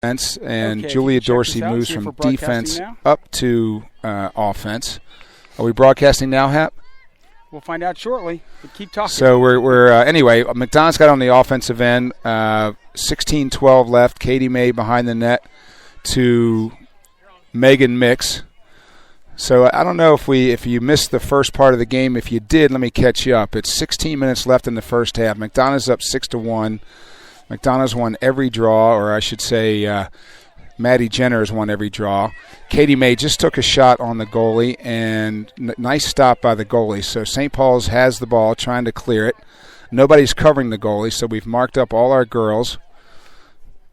And okay, Julia Dorsey moves from defense up to offense. Are we broadcasting now, Hap? We'll find out shortly. But keep talking. So we're anyway, McDonough's got on the offensive end, 16-12 left. Katie May behind the net to Megan Mix. So I don't know if you missed the first part of the game. If you did, let me catch you up. It's 16 minutes left in the first half. McDonough's up 6-1. McDonough's won every draw, or I should say Maddie Jenner has won every draw. Katie May just took a shot on the goalie, and nice stop by the goalie. So St. Paul's has the ball, trying to clear it. Nobody's covering the goalie, so we've marked up all our girls.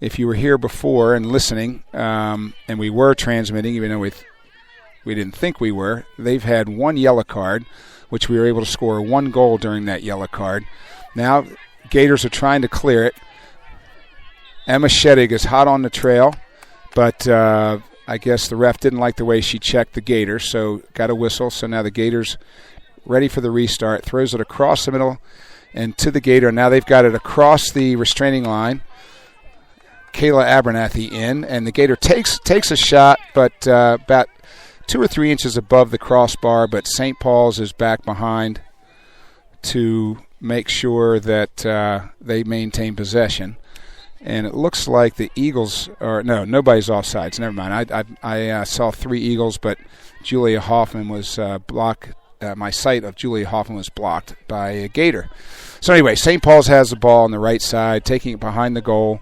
If you were here before and listening, and we were transmitting, even though we didn't think we were, they've had one yellow card, which we were able to score one goal during that yellow card. Now Gators are trying to clear it. Emma Sheddig is hot on the trail, but I guess the ref didn't like the way she checked the Gators, so got a whistle. So now the Gators ready for the restart, throws it across the middle and to the Gator. Now they've got it across the restraining line. Kayla Abernathy in, and the Gator takes a shot, but about 2 or 3 inches above the crossbar, but St. Paul's is back behind to make sure that they maintain possession. And it looks like the Eagles are – no, nobody's offsides. Never mind. I saw 3 Eagles, but Julia Hoffman was blocked. My sight of Julia Hoffman was blocked by a Gator. So anyway, St. Paul's has the ball on the right side, taking it behind the goal.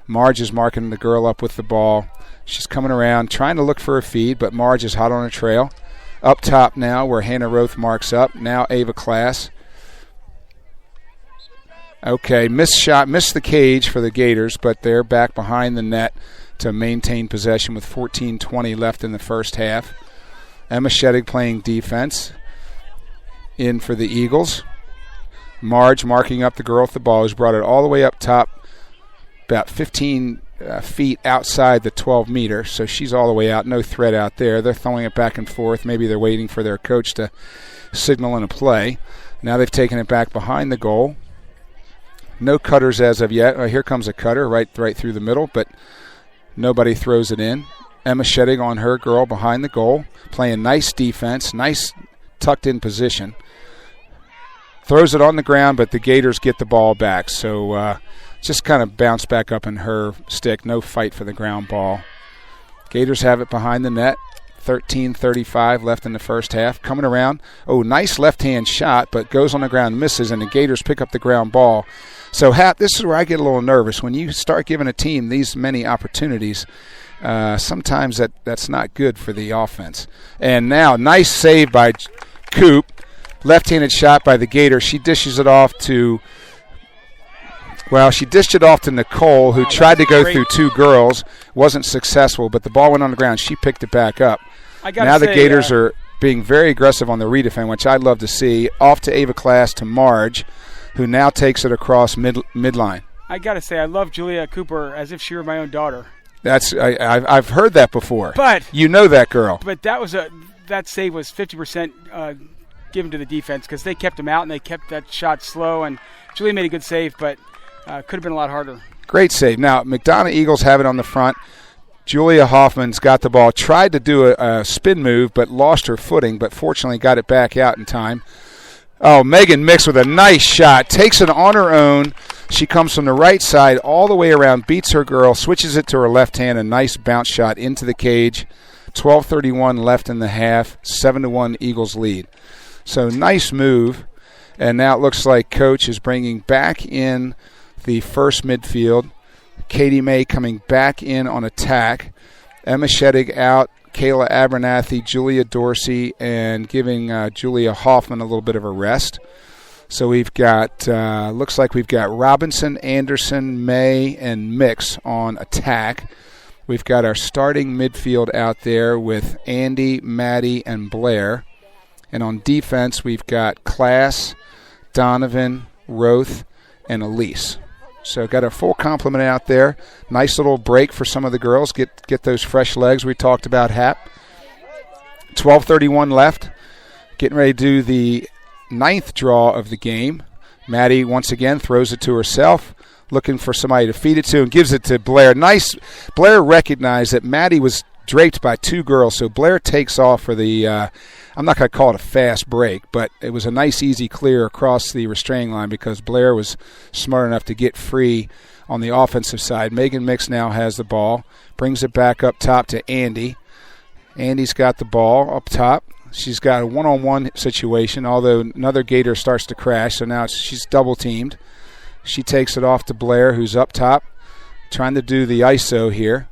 Marge is marking the girl up with the ball. She's coming around, trying to look for a feed, but Marge is hot on a trail. Up top now where Hannah Roth marks up. Now Ava Class. Okay, missed the cage for the Gators, but they're back behind the net to maintain possession with 14:20 left in the first half. Emma Sheddig playing defense. In for the Eagles. Marge marking up the girl with the ball, who's brought it all the way up top, about 15 feet outside the 12-meter, so she's all the way out, no threat out there. They're throwing it back and forth. Maybe they're waiting for their coach to signal in a play. Now they've taken it back behind the goal. No cutters as of yet. Here comes a cutter right through the middle, but nobody throws it in. Emma Sheddig on her girl behind the goal, playing nice defense, nice tucked-in position. Throws it on the ground, but the Gators get the ball back, so just kind of bounced back up in her stick. No fight for the ground ball. Gators have it behind the net. 13:35 left in the first half. Coming around. Oh, nice left-hand shot, but goes on the ground, misses, and the Gators pick up the ground ball. So, Hap, this is where I get a little nervous. When you start giving a team these many opportunities, sometimes that's not good for the offense. And now, nice save by Coop. Left-handed shot by the Gator. She dishes it off to Nicole, who tried to go through 2 girls. Wasn't successful, but the ball went on the ground. She picked it back up. Now the Gators are being very aggressive on the redefend, which I'd love to see. Off to Ava Class to Marge, who now takes it across midline. I got to say, I love Julia Cooper as if she were my own daughter. I've heard that before. But you know that girl. But that save was 50% given to the defense because they kept him out and they kept that shot slow. And Julia made a good save, but could have been a lot harder. Great save. Now, McDonough Eagles have it on the front. Julia Hoffman's got the ball. Tried to do a spin move, but lost her footing, but fortunately got it back out in time. Oh, Megan Mix with a nice shot. Takes it on her own. She comes from the right side all the way around, beats her girl, switches it to her left hand, a nice bounce shot into the cage. 12:31 left in the half, 7-1 Eagles lead. So nice move, and now it looks like Coach is bringing back in the first midfield. Katie May coming back in on attack. Emma Sheddig out, Kayla Abernathy, Julia Dorsey, and giving Julia Hoffman a little bit of a rest. So we've got, looks like we've got Robinson, Anderson, May, and Mix on attack. We've got our starting midfield out there with Andy, Maddie, and Blair. And on defense, we've got Class, Donovan, Roth, and Elise. So got a full complement out there. Nice little break for some of the girls. Get those fresh legs we talked about, Hap. 12:31 left. Getting ready to do the 9th draw of the game. Maddie once again throws it to herself. looking for somebody to feed it to, and gives it to Blair. Nice. Blair recognized that Maddie was draped by two girls, so Blair takes off for the I'm not going to call it a fast break, but it was a nice, easy clear across the restraining line because Blair was smart enough to get free on the offensive side. Megan Mix now has the ball, brings it back up top to Andy. Andy's got the ball up top. She's got a one-on-one situation, although another Gator starts to crash, so now she's double-teamed. She takes it off to Blair, who's up top, trying to do the ISO here.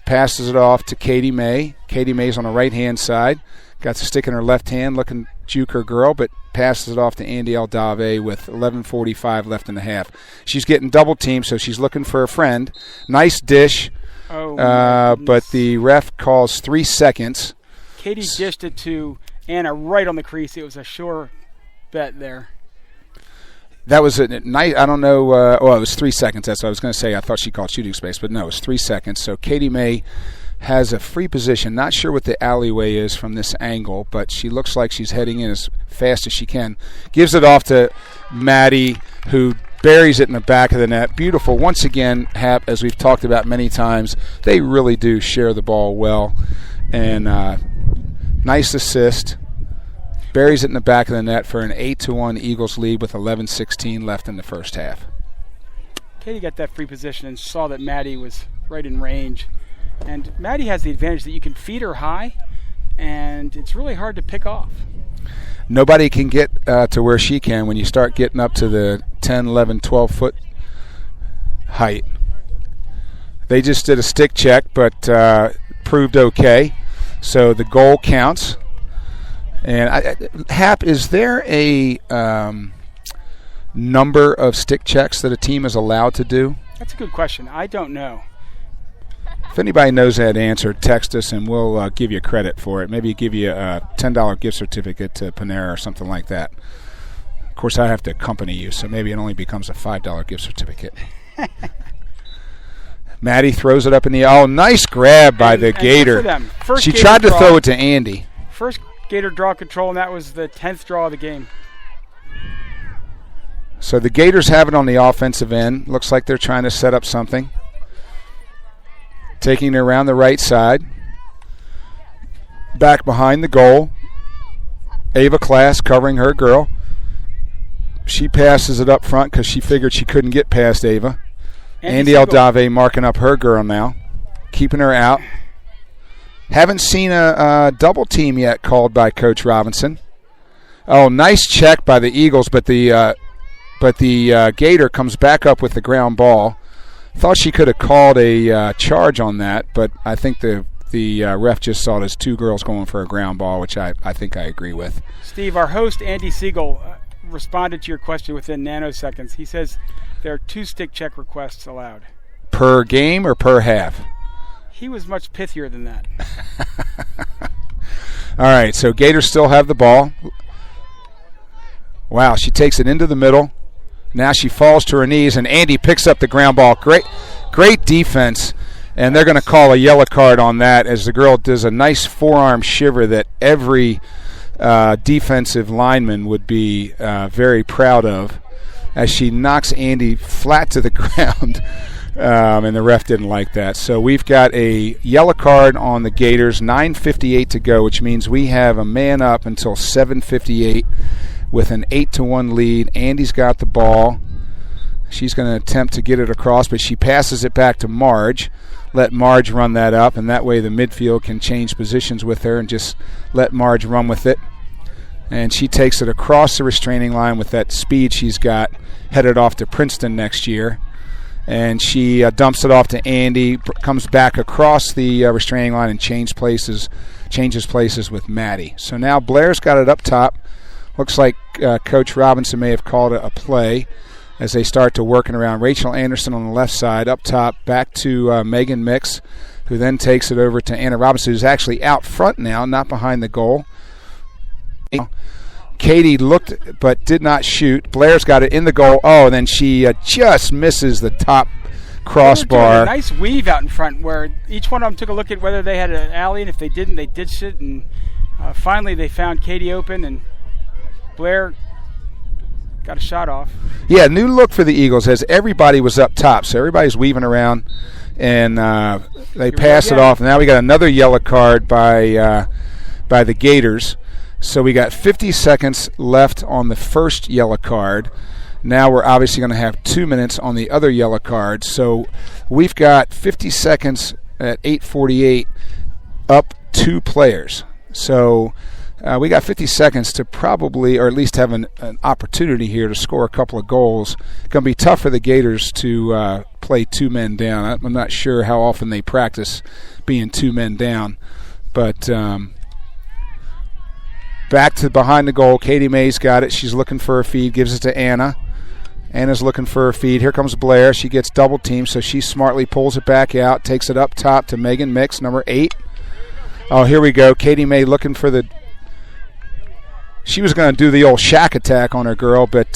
Passes it off to Katie May. Katie May's on the right-hand side. Got the stick in her left hand, looking to juke her girl, but passes it off to Andy Aldave with 11:45 left in the half. She's getting double-teamed, so she's looking for a friend. Nice dish, but the ref calls 3 seconds. Katie dished it to Anna right on the crease. It was a sure bet there. That was a nice, I don't know, it was 3 seconds. That's what I was going to say. I thought she called shooting space, but no, it was 3 seconds. So Katie May has a free position. Not sure what the alleyway is from this angle, but she looks like she's heading in as fast as she can. Gives it off to Maddie, who buries it in the back of the net. Beautiful. Once again, Hap, as we've talked about many times, they really do share the ball well. And nice assist. Buries it in the back of the net for an 8-1 Eagles lead with 11:16 left in the first half. Katie got that free position and saw that Maddie was right in range. And Maddie has the advantage that you can feed her high, and it's really hard to pick off. Nobody can get to where she can when you start getting up to the 10, 11, 12-foot height. They just did a stick check, but proved okay. So the goal counts. And Hap, is there a number of stick checks that a team is allowed to do? That's a good question. I don't know. If anybody knows that answer, text us and we'll give you credit for it. Maybe give you a $10 gift certificate to Panera or something like that. Of course, I have to accompany you, so maybe it only becomes a $5 gift certificate. Maddie throws it up in the air. Oh, nice grab by the Gator. She tried to throw it to Andy. First Gator draw control, and that was the 10th draw of the game. So the Gators have it on the offensive end. Looks like they're trying to set up something. Taking it around the right side. Back behind the goal. Ava Class covering her girl. She passes it up front because she figured she couldn't get past Ava. Andy Aldave marking up her girl now. Keeping her out. Haven't seen a double team yet called by Coach Robinson. Oh, nice check by the Eagles, but the Gator comes back up with the ground ball. Thought she could have called a charge on that, but I think the ref just saw it as two girls going for a ground ball, which I think I agree with. Steve, our host, Andy Siegel, responded to your question within nanoseconds. He says there are 2 stick check requests allowed. Per game or per half? He was much pithier than that. All right, so Gators still have the ball. Wow, she takes it into the middle. Now she falls to her knees, and Andy picks up the ground ball. Great defense, and they're going to call a yellow card on that as the girl does a nice forearm shiver that every defensive lineman would be very proud of as she knocks Andy flat to the ground, and the ref didn't like that. So we've got a yellow card on the Gators, 9:58 to go, which means we have a man up until 7:58. With an 8-1 lead. Andy's got the ball. She's going to attempt to get it across, but she passes it back to Marge. Let Marge run that up, and that way the midfield can change positions with her and just let Marge run with it. And she takes it across the restraining line with that speed she's got, headed off to Princeton next year. And she dumps it off to Andy, comes back across the restraining line and changes places with Maddie. So now Blair's got it up top. Looks like Coach Robinson may have called it a play as they start to working around. Rachel Anderson on the left side, up top, back to Megan Mix, who then takes it over to Anna Robinson, who's actually out front now, not behind the goal. Katie looked but did not shoot. Blair's got it in the goal. Oh, and then she just misses the top crossbar. A nice weave out in front where each one of them took a look at whether they had an alley, and if they didn't, they ditched it. And finally they found Katie open, and Blair got a shot off. Yeah, new look for the Eagles as everybody was up top. So everybody's weaving around, and they pass it off. Now we got another yellow card by the Gators. So we got 50 seconds left on the first yellow card. Now we're obviously going to have 2 minutes on the other yellow card. So we've got 50 seconds at 8:48 up 2 players. So we got 50 seconds to probably, or at least have an opportunity here to score a couple of goals. It's going to be tough for the Gators to play 2 men down. I'm not sure how often they practice being 2 men down. But back to behind the goal. Katie May's got it. She's looking for a feed. Gives it to Anna. Anna's looking for a feed. Here comes Blair. She gets double teamed, so she smartly pulls it back out. Takes it up top to Megan Mix, number 8. Oh, here we go. Katie May looking for the... She was going to do the old shack attack on her girl, but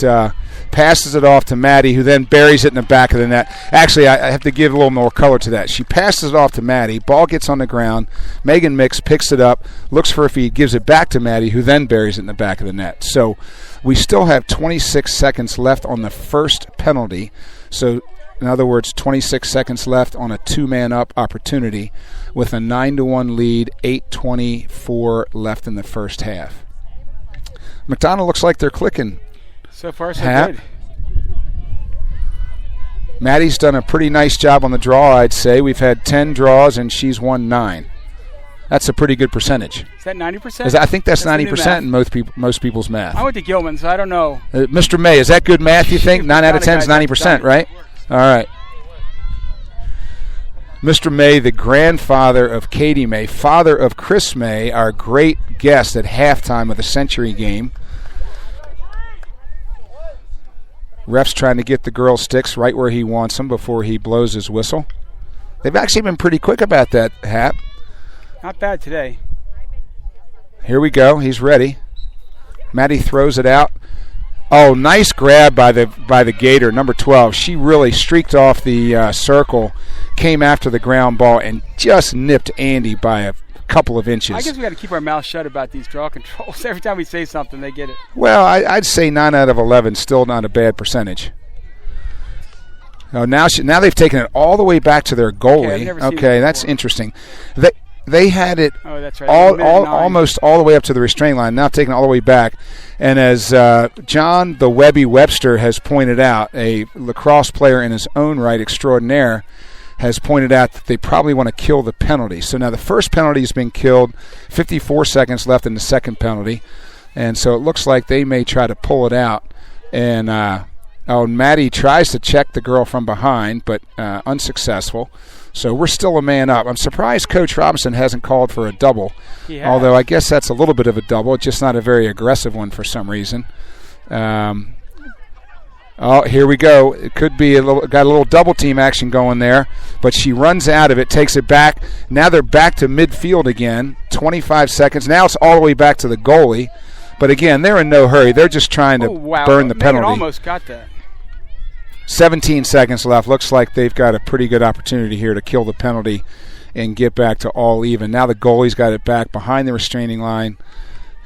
passes it off to Maddie, who then buries it in the back of the net. Actually, I have to give a little more color to that. She passes it off to Maddie. Ball gets on the ground. Megan Mix picks it up, looks for a feed, gives it back to Maddie, who then buries it in the back of the net. So we still have 26 seconds left on the first penalty. So, in other words, 26 seconds left on a 2-man-up opportunity with a 9-1 lead, 8:24 left in the first half. McDonough looks like they're clicking. So far, so good. Maddie's done a pretty nice job on the draw, I'd say. We've had 10 draws, and she's won 9. That's a pretty good percentage. Is that 90%? I think that's 90% in most people's math. I went to Gilman, so I don't know. Mr. May, is that good math, you think? 9 out of 10 is 90%, right? All right. Mr. May, the grandfather of Katie May, father of Chris May, our great guest at halftime of the Century game. Ref's trying to get the girl sticks right where he wants them before he blows his whistle. They've actually been pretty quick about that, Hap. Not bad today. Here we go. He's ready. Maddie throws it out. Oh, nice grab by the Gator, number 12. She really streaked off the circle, came after the ground ball, and just nipped Andy by a couple of inches. I guess we got to keep our mouth shut about these draw controls. Every time we say something, they get it. Well, I'd say 9 out of 11, still not a bad percentage. Oh, now they've taken it all the way back to their goalie. Okay, that's interesting. They had it almost all the way up to the restraining line, now taking it all the way back. And as John the Webby Webster has pointed out, a lacrosse player in his own right extraordinaire, has pointed out that they probably want to kill the penalty. So now the first penalty has been killed, 54 seconds left in the second penalty. And so it looks like they may try to pull it out. And Maddie tries to check the girl from behind, but unsuccessful. So we're still a man up. I'm surprised Coach Robinson hasn't called for a double, although I guess that's a little bit of a double, just not a very aggressive one for some reason. Here we go. It could be got a little double team action going there, but she runs out of it, takes it back. Now they're back to midfield again, 25 seconds. Now it's all the way back to the goalie. But again, they're in no hurry. They're just trying to burn the penalty. Almost got that. 17 seconds left. Looks like they've got a pretty good opportunity here to kill the penalty and get back to all even. Now the goalie's got it back behind the restraining line,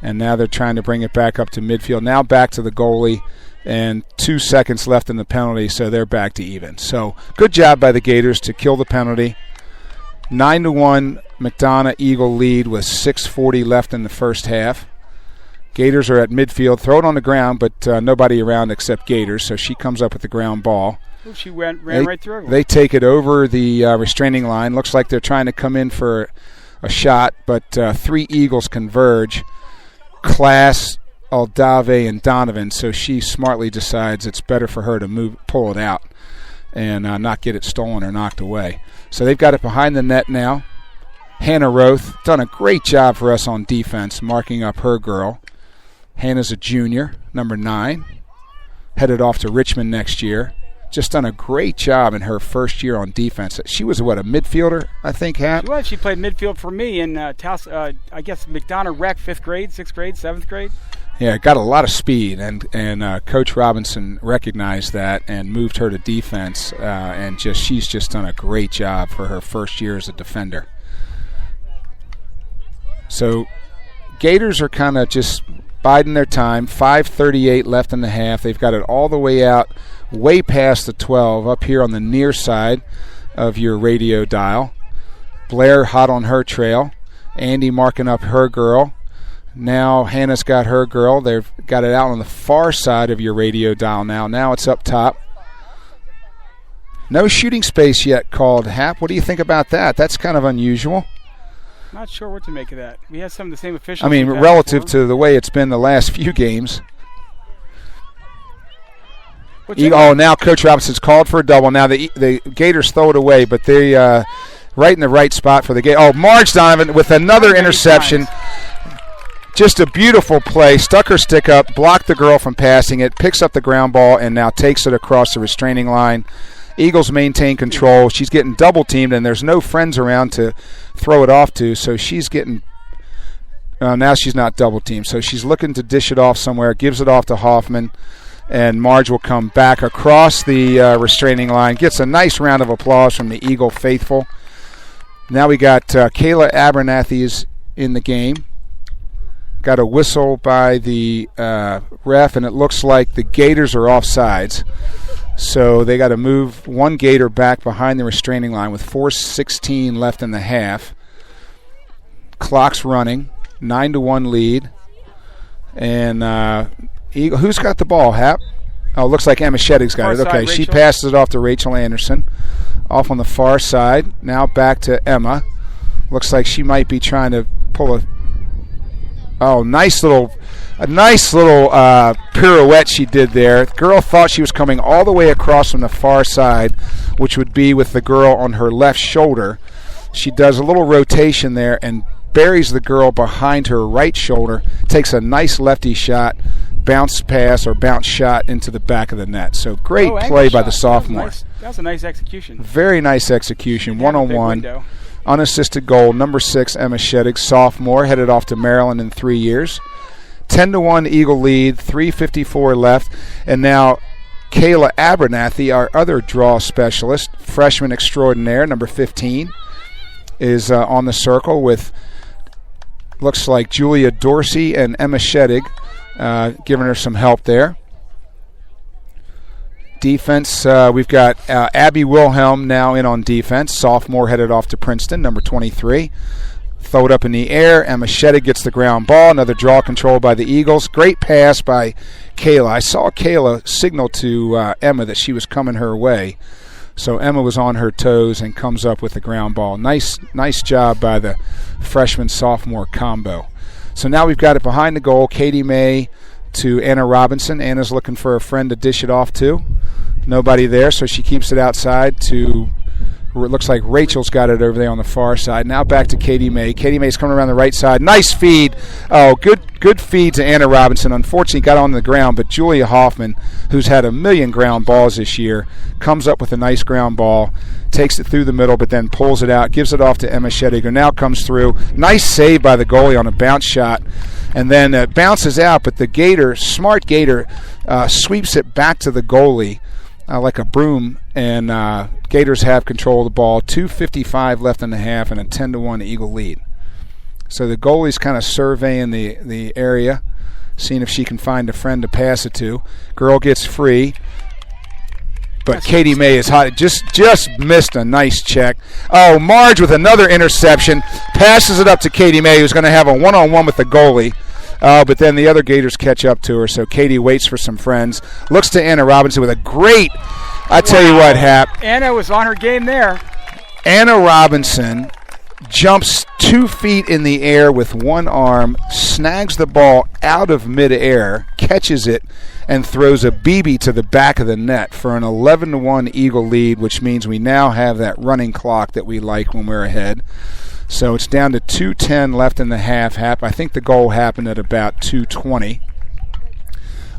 and now they're trying to bring it back up to midfield. Now back to the goalie, and 2 seconds left in the penalty, so they're back to even. So good job by the Gators to kill the penalty. 9-1 McDonough Eagle lead with 6:40 left in the first half. Gators are at midfield, throw it on the ground, but nobody around except Gators, so she comes up with the ground ball. Ooh, she ran right through everyone. They take it over the restraining line. Looks like they're trying to come in for a shot, but 3 Eagles converge. Class, Aldave, and Donovan, so she smartly decides it's better for her to pull it out and not get it stolen or knocked away. So they've got it behind the net now. Hannah Roth done a great job for us on defense, marking up her girl. Hannah's a junior, number 9, headed off to Richmond next year. Just done a great job in her first year on defense. She was, a midfielder, I think, Hap? She was. She played midfield for me in, I guess, McDonough Rec, 5th grade, 6th grade, 7th grade. Yeah, got a lot of speed, and Coach Robinson recognized that and moved her to defense, and she's just done a great job for her first year as a defender. So Gators are kind of just biding their time. 5:38 left in the half. They've got it all the way out, way past the 12, up here on the near side of your radio dial. Blair hot on her trail. Andy marking up her girl. Now Hannah's got her girl. They've got it out on the far side of your radio dial now. Now it's up top. No shooting space yet called, Hap. What do you think about that? That's kind of unusual. Not sure what to make of that. We have some of the same officials. I mean, relative to the way it's been the last few games. Now Coach Robinson's called for a double. Now the Gators throw it away, but they right in the right spot for the game. Oh, Marge Donovan with another interception. Just a beautiful play. Stuck her stick up, blocked the girl from passing it, picks up the ground ball, and now takes it across the restraining line. Eagles maintain control. She's getting double-teamed, and there's no friends around to throw it off to, so she's getting now she's not double-teamed. So she's looking to dish it off somewhere, gives it off to Hoffman, and Marge will come back across the restraining line, gets a nice round of applause from the Eagle faithful. Now we got Kayla Abernathy is in the game. Got a whistle by the ref, and it looks like the Gators are offsides. So they got to move one Gator back behind the restraining line with 4:16 left in the half. Clock's running, 9-1 lead. And who's got the ball, Hap? Oh, it looks like Emma Sheddig's got it. Okay, she passes it off to Rachel Anderson. Off on the far side. Now back to Emma. Looks like she might be trying to pull a nice little pirouette she did there. The girl thought she was coming all the way across from the far side, which would be with the girl on her left shoulder. She does a little rotation there and buries the girl behind her right shoulder, takes a nice lefty shot, bounce pass or bounce shot into the back of the net. So great play by the sophomore. That was a nice execution. Very nice execution, one-on-one. Unassisted goal, number 6, Emma Sheddig, sophomore, headed off to Maryland in 3 years. 10-1 Eagle lead, 3:54 left. And now Kayla Abernathy, our other draw specialist, freshman extraordinaire, number 15, is on the circle with, looks like Julia Dorsey and Emma Sheddig giving her some help there. Defense, we've got Abby Wilhelm now in on defense, sophomore headed off to Princeton, number 23. Throw it up in the air. Emma Sheddig gets the ground ball. Another draw control by the Eagles. Great pass by Kayla. I saw Kayla signal to Emma that she was coming her way. So Emma was on her toes and comes up with the ground ball. Nice job by the freshman-sophomore combo. So now we've got it behind the goal. Katie May to Anna Robinson. Anna's looking for a friend to dish it off to. Nobody there, so she keeps it outside to, it looks like Rachel's got it over there on the far side. Now back to Katie May. Katie May's coming around the right side. Nice feed. Oh, good feed to Anna Robinson. Unfortunately got on the ground, but Julia Hoffman, who's had a million ground balls this year, comes up with a nice ground ball, takes it through the middle, but then pulls it out, gives it off to Emma Sheddig, who now comes through. Nice save by the goalie on a bounce shot. And then it bounces out, but the Gator, smart Gator, sweeps it back to the goalie like a broom, and Gators have control of the ball. 2:55 left in the half and a 10-1 Eagle lead. So the goalie's kind of surveying the area, seeing if she can find a friend to pass it to. Girl gets free, but Katie May is hot. Just missed a nice check. Oh, Marge with another interception. Passes it up to Katie May, who's going to have a one-on-one with the goalie. But then the other Gators catch up to her, so Katie waits for some friends. Looks to Anna Robinson with a great, I tell you what, Hap. Anna was on her game there. Anna Robinson jumps 2 feet in the air with one arm, snags the ball out of midair, catches it, and throws a BB to the back of the net for an 11-1 Eagle lead, which means we now have that running clock that we like when we're ahead. So it's down to 2:10 left in the half. I think the goal happened at about 2:20.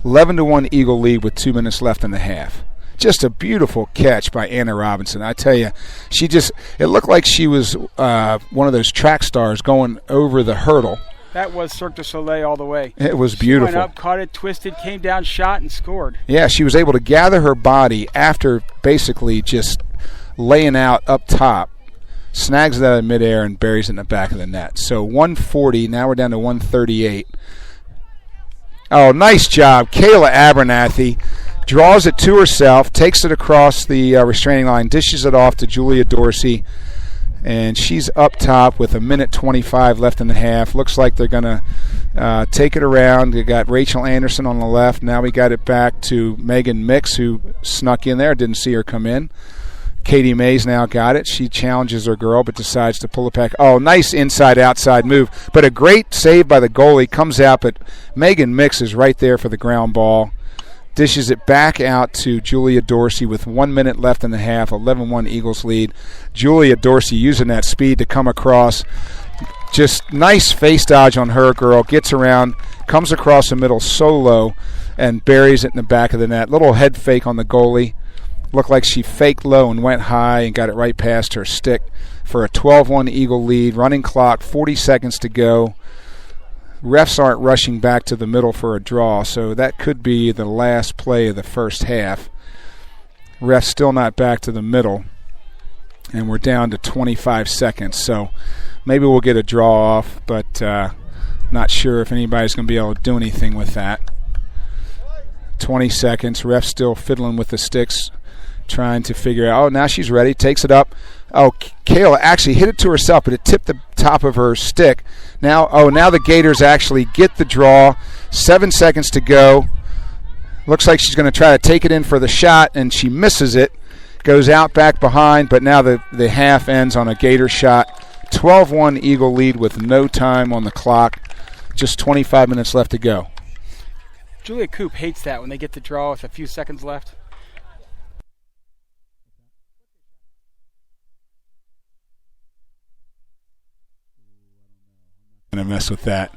11-1 Eagle lead with 2 minutes left in the half. Just a beautiful catch by Anna Robinson. I tell you, it looked like she was one of those track stars going over the hurdle. That was Cirque du Soleil all the way. It was beautiful. She went up, caught it, twisted, came down, shot, and scored. Yeah, she was able to gather her body after basically just laying out up top. Snags it out of midair and buries it in the back of the net. So 140, now we're down to 138. Oh, nice job. Kayla Abernathy draws it to herself, takes it across the restraining line, dishes it off to Julia Dorsey, and she's up top with 1:25 left in the half. Looks like they're going to take it around. They got Rachel Anderson on the left. Now we got it back to Megan Mix, who snuck in there. Didn't see her come in. Katie Mays now got it. She challenges her girl but decides to pull it back. Oh, nice inside-outside move. But a great save by the goalie. Comes out, but Megan Mix is right there for the ground ball. Dishes it back out to Julia Dorsey with 1 minute left in the half. 11-1 Eagles lead. Julia Dorsey using that speed to come across. Just nice face dodge on her girl. Gets around, comes across the middle solo, and buries it in the back of the net. Little head fake on the goalie. Looked like she faked low and went high and got it right past her stick for a 12-1 Eagle lead. Running clock, 40 seconds to go. Refs aren't rushing back to the middle for a draw, so that could be the last play of the first half. Refs still not back to the middle, and we're down to 25 seconds. So maybe we'll get a draw off, but not sure if anybody's going to be able to do anything with that. 20 seconds. Refs still fiddling with the sticks, trying to figure out. Oh, now she's ready. Takes it up. Oh, Kayla actually hit it to herself, but it tipped the top of her stick. Now the Gators actually get the draw. 7 seconds to go. Looks like she's going to try to take it in for the shot, and she misses it. Goes out back behind, but now the half ends on a Gator shot. 12-1 Eagle lead with no time on the clock. Just 25 minutes left to go. Julia Coop hates that when they get the draw with a few seconds left. Going to mess with that.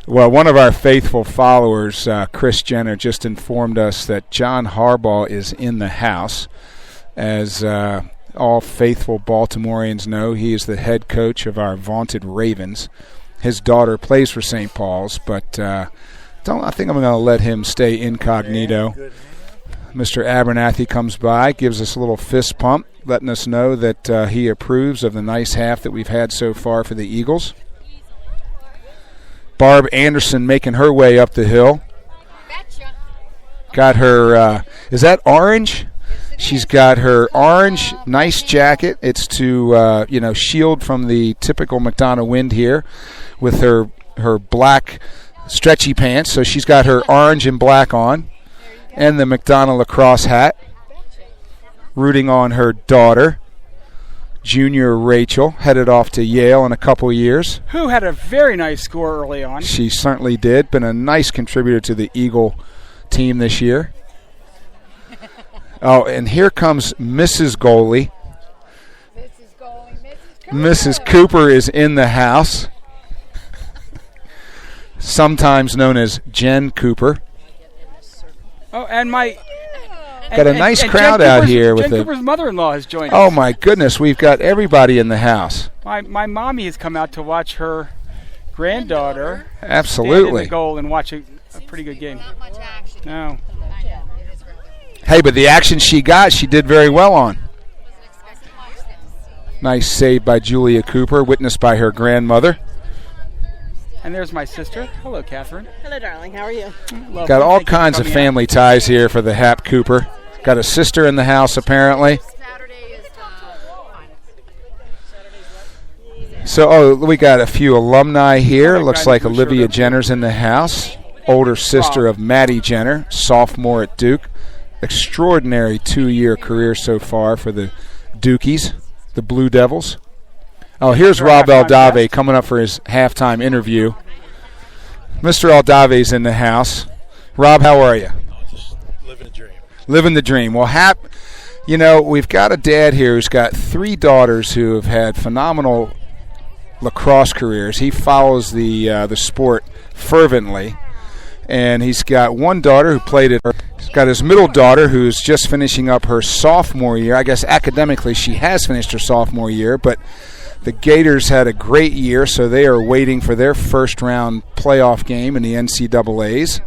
Well, one of our faithful followers, Chris Jenner, just informed us that John Harbaugh is in the house. As all faithful Baltimoreans know, he is the head coach of our vaunted Ravens. His daughter plays for St. Paul's, but I think I'm going to let him stay incognito. Mr. Abernathy comes by, gives us a little fist pump, letting us know that he approves of the nice half that we've had so far for the Eagles. Barb Anderson making her way up the hill. Got her, is that orange? She's got her orange, nice jacket. It's to, shield from the typical McDonough wind here with her black stretchy pants. So she's got her orange and black on and the McDonough lacrosse hat, rooting on her daughter. Junior Rachel, headed off to Yale in a couple years. Who had a very nice score early on. She certainly did. Been a nice contributor to the Eagle team this year. Oh, and here comes Mrs. Goalie. Mrs. Cooper is in the house. Sometimes known as Jen Cooper. Oh, and my... Got a nice crowd out here. Jen Cooper's mother-in-law has joined us. Oh, my goodness. We've got everybody in the house. My mommy has come out to watch her granddaughter absolutely stand in the goal and watch a pretty good game. Not much action. No. Hey, but the action she got, she did very well on. Nice save by Julia Cooper, witnessed by her grandmother. And there's my sister. Hello, Catherine. Hello, darling. How are you? Lovely. Got all kinds of family ties here for the Hap Cooper. Got a sister in the house, apparently. So, we got a few alumni here. Looks like Olivia Jenner's in the house. Older sister of Maddie Jenner, sophomore at Duke. Extraordinary 2-year career so far for the Dukies, the Blue Devils. Oh, here's Rob Aldave coming up for his halftime interview. Mr. Aldave's in the house. Rob, how are you? Just living the dream. Living the dream. Well, Hap, we've got a dad here who's got 3 daughters who have had phenomenal lacrosse careers. He follows the sport fervently. And he's got one daughter who played it. He's got his middle daughter who's just finishing up her sophomore year. I guess academically she has finished her sophomore year, but the Gators had a great year, so they are waiting for their first-round playoff game in the NCAAs.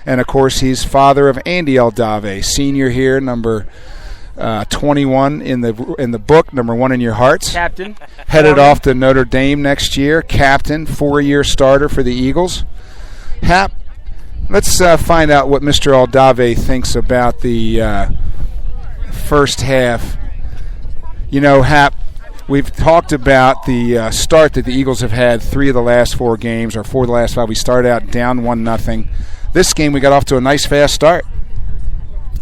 And, of course, he's father of Andy Aldave, senior here, number 21 in the book, number 1 in your hearts. Captain. Headed off to Notre Dame next year. Captain, 4-year starter for the Eagles. Hap, Let's find out what Mr. Aldave thinks about the first half. You know, Hap, we've talked about the start that the Eagles have had 3 of the last 4 games, or 4 of the last 5. We started out down 1-0. This game we got off to a nice fast start.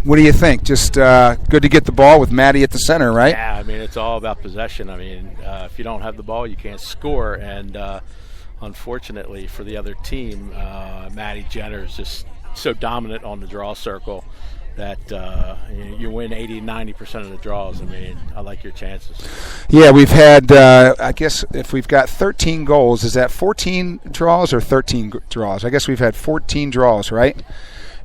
What do you think? Just good to get the ball with Maddie at the center, right? Yeah, I mean, it's all about possession. I mean, if you don't have the ball, you can't score. And unfortunately for the other team, Maddie Jenner is just so dominant on the draw circle that you win 80-90% of the draws. I mean, I like your chances. Yeah, we've had, I guess if we've got 13 goals, is that 14 draws or 13 draws? I guess we've had 14 draws, right?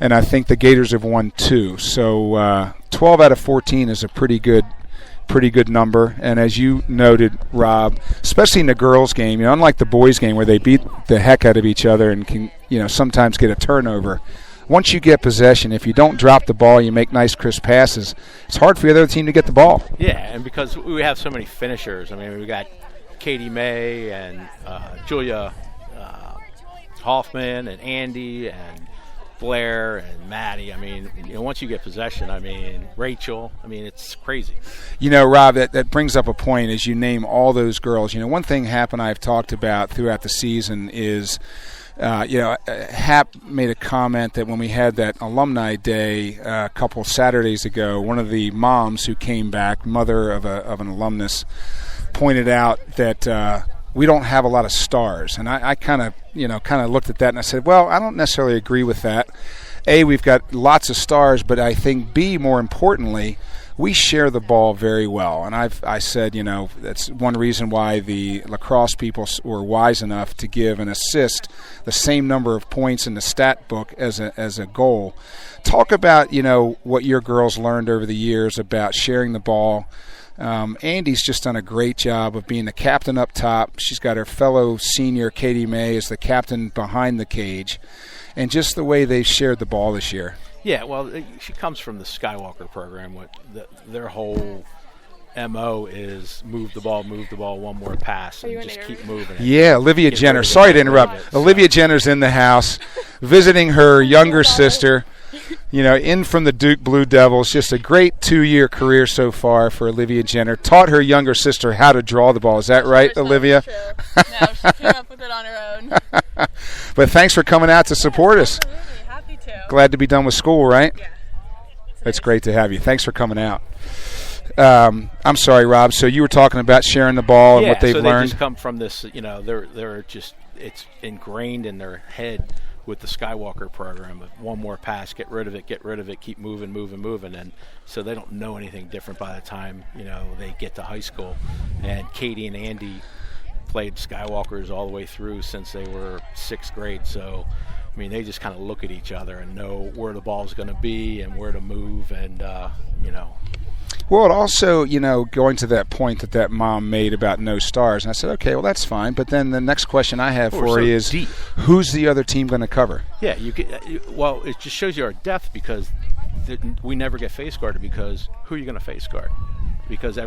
And I think the Gators have won 2. So 12 out of 14 is a pretty good number. And as you noted, Rob, especially in the girls' game, unlike the boys' game where they beat the heck out of each other and can, sometimes get a turnover. Once you get possession, if you don't drop the ball, you make nice crisp passes, it's hard for the other team to get the ball. Yeah, and because we have so many finishers. I mean, we got Katie May and Julia Hoffman and Andy and Blair and Maddie. I mean, once you get possession, I mean, Rachel, I mean, it's crazy. Rob, that brings up a point as you name all those girls. One thing Hap and I have talked about throughout the season is, Hap made a comment that when we had that alumni day a couple Saturdays ago, one of the moms who came back, mother of an alumnus, pointed out that we don't have a lot of stars. And I kind of looked at that and I said, well, I don't necessarily agree with that. A, we've got lots of stars, but I think B, more importantly, we share the ball very well. And I said, that's one reason why the lacrosse people were wise enough to give an assist the same number of points in the stat book as a goal. Talk about, what your girls learned over the years about sharing the ball. Andy's just done a great job of being the captain up top. She's got her fellow senior Katie May as the captain behind the cage. And just the way they've shared the ball this year. Yeah, well, she comes from the Skywalker program. Their whole MO is move the ball, one more pass, and just keep moving it. Yeah, Olivia Jenner. Sorry to interrupt. Olivia Jenner's in the house visiting her younger sister. In from the Duke Blue Devils. Just a great 2-year career so far for Olivia Jenner. Taught her younger sister how to draw the ball. Is that right, Olivia? No, she came up with it on her own. But thanks for coming out to support us. Absolutely. Happy to. Glad to be done with school, right? Yeah. That's great to have you. Thanks for coming out. I'm sorry, Rob. So you were talking about sharing the ball and what they've learned. They just come from this. They're just, it's ingrained in their head with the Skywalker program of one more pass, get rid of it, keep moving, and so they don't know anything different by the time they get to high school. And Katie and Andy played Skywalkers all the way through since they were 6th grade. So I mean, they just kind of look at each other and know where the ball's going to be and where to move, and Well, it also, going to that point that mom made about no stars, and I said, okay, well, that's fine. But then the next question I have for you is, who's the other team going to cover? Yeah, it just shows you our depth, because we never get face guarded, because who are you going to face guard? Because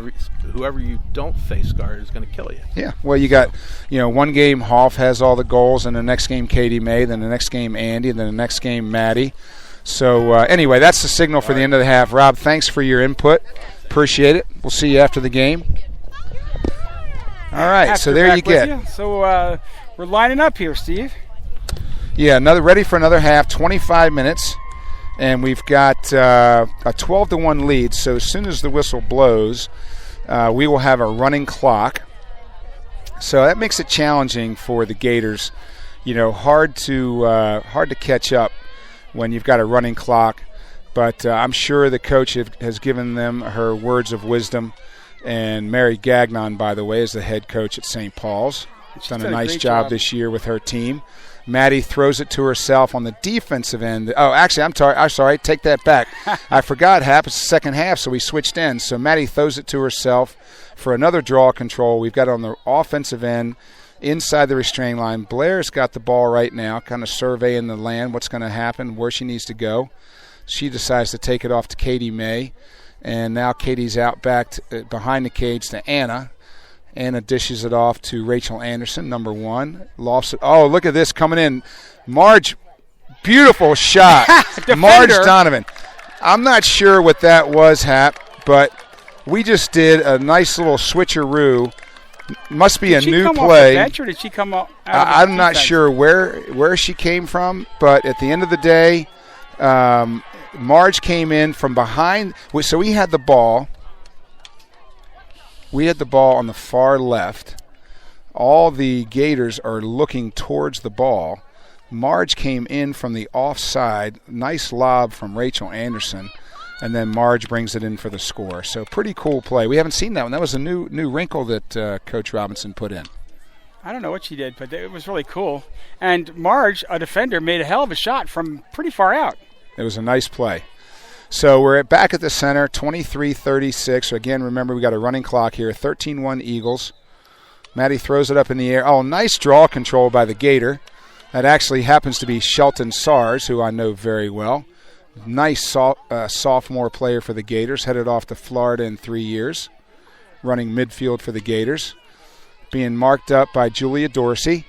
whoever you don't face guard is going to kill you. Yeah, well, you got, one game Hoff has all the goals, and the next game Katie May, then the next game Andy, and then the next game Maddie. So, anyway, that's the signal for the end of the half. Rob, thanks for your input. Appreciate it. We'll see you after the game. All right, so there you get. So we're lining up here, Steve. Yeah, ready for another half, 25 minutes. And we've got a 12-1 lead. So as soon as the whistle blows, we will have a running clock. So that makes it challenging for the Gators. Hard to catch up when you've got a running clock. But I'm sure the coach has given them her words of wisdom. And Mary Gagnon, by the way, is the head coach at St. Paul's. She's done a nice job this year with her team. Maddie throws it to herself on the defensive end. Oh, actually, I'm sorry. Take that back. I forgot it's the second half, so we switched ends. So Maddie throws it to herself for another draw control. We've got it on the offensive end inside the restraining line. Blair's got the ball right now, kind of surveying the land, what's going to happen, where she needs to go. She decides to take it off to Katie May. And now Katie's out back behind the cage to Anna. Anna dishes it off to Rachel Anderson, number 1. Lofts it. Oh, look at this coming in. Marge Beautiful shot. Marge Donovan. I'm not sure what that was, Hap, but we just did a nice little switcheroo. Must be a new play. Did she come off the bench or did she come out of I'm not sure where she came from, but at the end of the day, Marge came in from behind. So we had the ball. We had the ball on the far left. All the Gators are looking towards the ball. Marge came in from the offside. Nice lob from Rachel Anderson. And then Marge brings it in for the score. So pretty cool play. We haven't seen that one. That was a new wrinkle that Coach Robinson put in. I don't know what she did, but it was really cool. And Marge, a defender, made a hell of a shot from pretty far out. It was a nice play. So we're back at the center, 23-36. So again, remember we got a running clock here, 13-1 Eagles. Maddie throws it up in the air. Oh, nice draw control by the Gator. That actually happens to be Shelton Sars, who I know very well. Nice sophomore player for the Gators, headed off to Florida in 3 years, running midfield for the Gators. Being marked up by Julia Dorsey.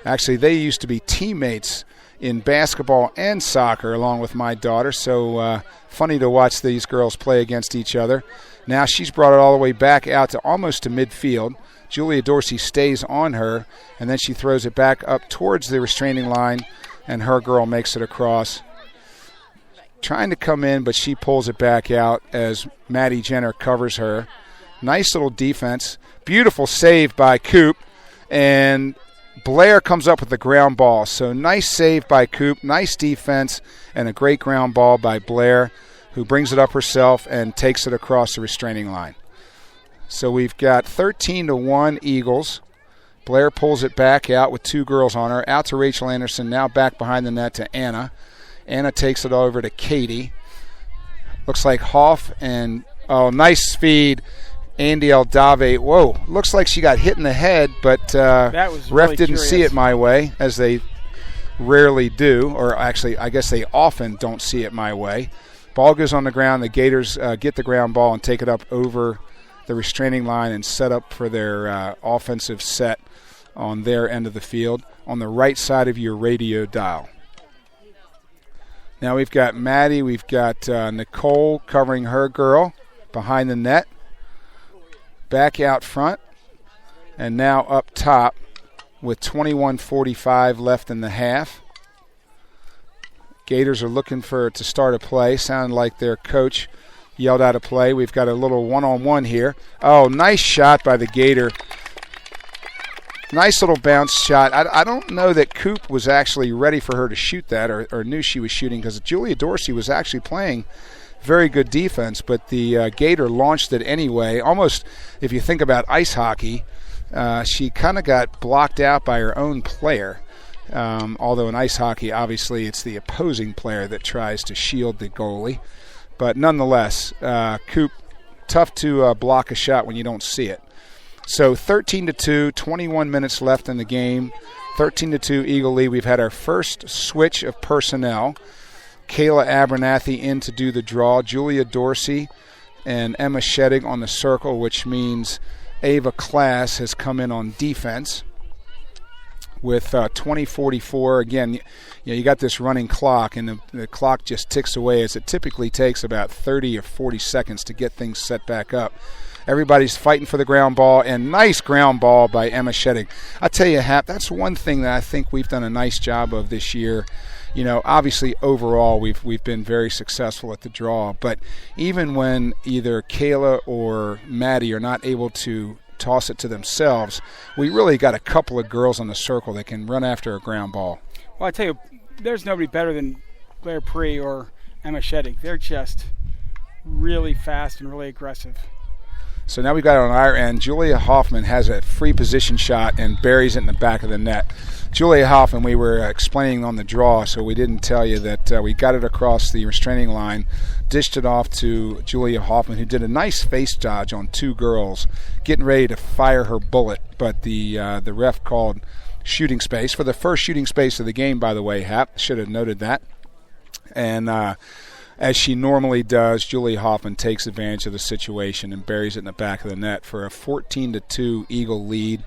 Actually, they used to be teammates in basketball and soccer along with my daughter, so funny to watch these girls play against each other. Now she's brought it all the way back out to almost to midfield. Julia Dorsey stays on her, and then she throws it back up towards the restraining line, and her girl makes it across. Trying to come in, but she pulls it back out as Maddie Jenner covers her. Nice little defense. Beautiful save by Coop, and Blair comes up with the ground ball. So nice save by Coop, nice defense, and a great ground ball by Blair, who brings it up herself and takes it across the restraining line. So we've got 13-1 Eagles. Blair pulls it back out with two girls on her. Out to Rachel Anderson, now back behind the net to Anna. Anna takes it over to Katie. Looks like Hoff and, nice feed. Andy Aldave, whoa, looks like she got hit in the head, but that was ref really didn't curious. see it my way, as they rarely do, or actually I guess they often don't see it my way. Ball goes on the ground. The Gators get the ground ball and take it up over the restraining line and set up for their offensive set on their end of the field on the right side of your radio dial. Now we've got Maddie, we've got Nicole covering her girl behind the net. Back out front, and now up top with 21:45 left in the half. Gators are looking to start a play. Sounded like their coach yelled out a play. We've got a little one-on-one here. Oh, nice shot by the Gator. Nice little bounce shot. I don't know that Coop was actually ready for her to shoot that or knew she was shooting, because Julia Dorsey was actually playing very good defense, but the Gator launched it anyway. Almost, if you think about ice hockey, she kind of got blocked out by her own player. Although in ice hockey, obviously, it's the opposing player that tries to shield the goalie. But nonetheless, Coop, tough to block a shot when you don't see it. So 13-2, 21 minutes left in the game. 13-2 Eagle lead. We've had our first switch of personnel. Kayla Abernathy in to do the draw. Julia Dorsey and Emma Sheddig on the circle, which means Ava Class has come in on defense with 20:44. Again, you got this running clock, and the clock just ticks away, as it typically takes about 30 or 40 seconds to get things set back up. Everybody's fighting for the ground ball, and nice ground ball by Emma Sheddig. I tell you, Hap, that's one thing that I think we've done a nice job of this year. You know, obviously overall we've been very successful at the draw, but even when either Kayla or Maddie are not able to toss it to themselves, we really got a couple of girls on the circle that can run after a ground ball. Well, I tell you, there's nobody better than Blair Pree or Emma Sheddig. They're just really fast and really aggressive. So now we've got on our end, Julia Hoffman has a free position shot and buries it in the back of the net. Julia Hoffman, we were explaining on the draw, so we didn't tell you that we got it across the restraining line, dished it off to Julia Hoffman, who did a nice face dodge on two girls, getting ready to fire her bullet, but the ref called shooting space for the first shooting space of the game, by the way, Hap. Should have noted that. And as she normally does, Julia Hoffman takes advantage of the situation and buries it in the back of the net for a 14-2 Eagle lead.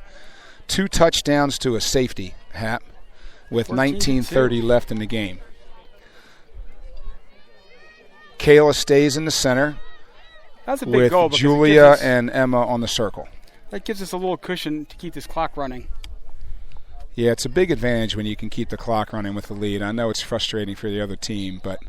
2 touchdowns to a safety, Hap. with 14-2. 19:30 left in the game. Kayla stays in the center That's a big with goal because Julia and Emma on the circle. that gives us a little cushion to keep this clock running. Yeah, it's a big advantage when you can keep the clock running with the lead. I know it's frustrating for the other team, but